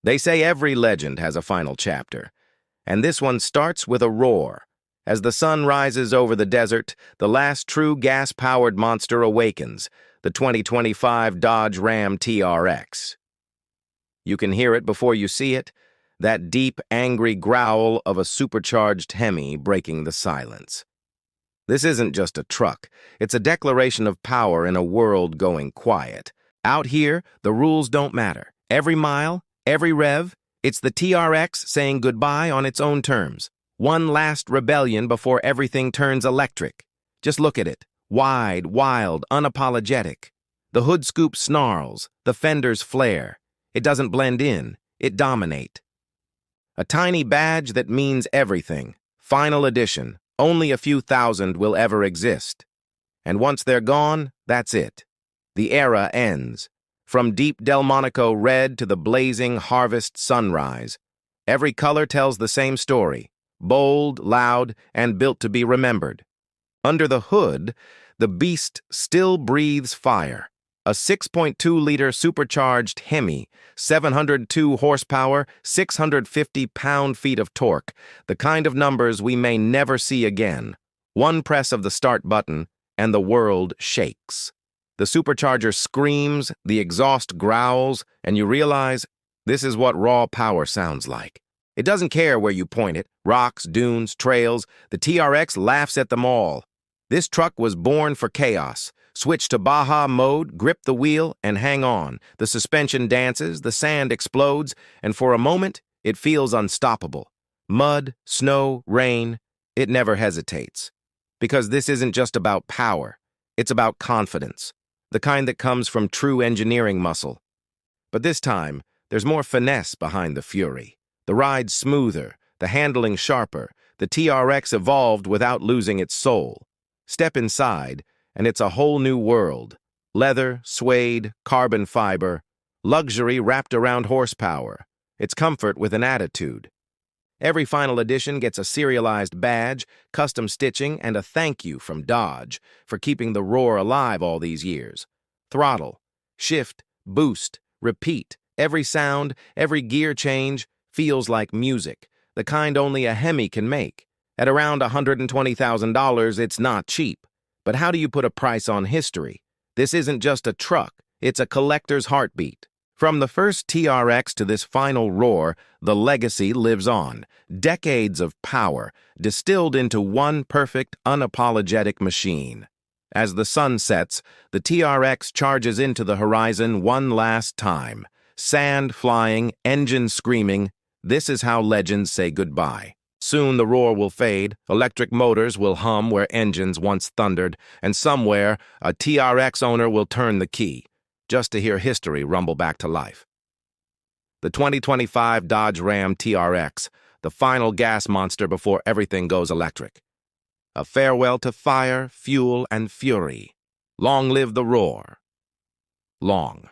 They say every legend has a final chapter, and this one starts with a roar. As the sun rises over the desert, the last true gas-powered monster awakens, the 2025 Dodge Ram TRX. You can hear it before you see it, that deep, angry growl of a supercharged Hemi breaking the silence. This isn't just a truck, it's a declaration of power in a world going quiet. Out here, the rules don't matter. Every mile, every rev, it's the TRX saying goodbye on its own terms. One last rebellion before everything turns electric. Just look at it. Wide, wild, unapologetic. The hood scoop snarls, the fenders flare. It doesn't blend in, it dominates. A tiny badge that means everything. Final edition. Only a few thousand will ever exist. And once they're gone, that's it. The era ends. From deep Delmonico red to the blazing harvest sunrise. Every color tells the same story. Bold, loud, and built to be remembered. Under the hood, the beast still breathes fire. A 6.2-liter supercharged Hemi, 702 horsepower, 650 pound-feet of torque, the kind of numbers we may never see again. One press of the start button, and the world shakes. The supercharger screams, the exhaust growls, and you realize this is what raw power sounds like. It doesn't care where you point it, rocks, dunes, trails, the TRX laughs at them all. This truck was born for chaos. Switch to Baja mode, grip the wheel, and hang on. The suspension dances, the sand explodes, and for a moment, it feels unstoppable. Mud, snow, rain, it never hesitates. Because this isn't just about power, it's about confidence, the kind that comes from true engineering muscle. But this time, there's more finesse behind the fury. The ride's smoother, the handling sharper, the TRX evolved without losing its soul. Step inside, and it's a whole new world. Leather, suede, carbon fiber, luxury wrapped around horsepower. It's comfort with an attitude. Every final edition gets a serialized badge, custom stitching, and a thank you from Dodge for keeping the roar alive all these years. Throttle, shift, boost, repeat. Every sound, every gear change feels like music, the kind only a Hemi can make. At around $120,000, it's not cheap. But how do you put a price on history? This isn't just a truck, it's a collector's heartbeat. From the first TRX to this final roar, the legacy lives on. Decades of power, distilled into one perfect, unapologetic machine. As the sun sets, the TRX charges into the horizon one last time. Sand flying, engine screaming. This is how legends say goodbye. Soon the roar will fade, electric motors will hum where engines once thundered, and somewhere a TRX owner will turn the key, just to hear history rumble back to life. The 2025 Dodge Ram TRX, the final gas monster before everything goes electric. A farewell to fire, fuel, and fury. Long live the roar. Long.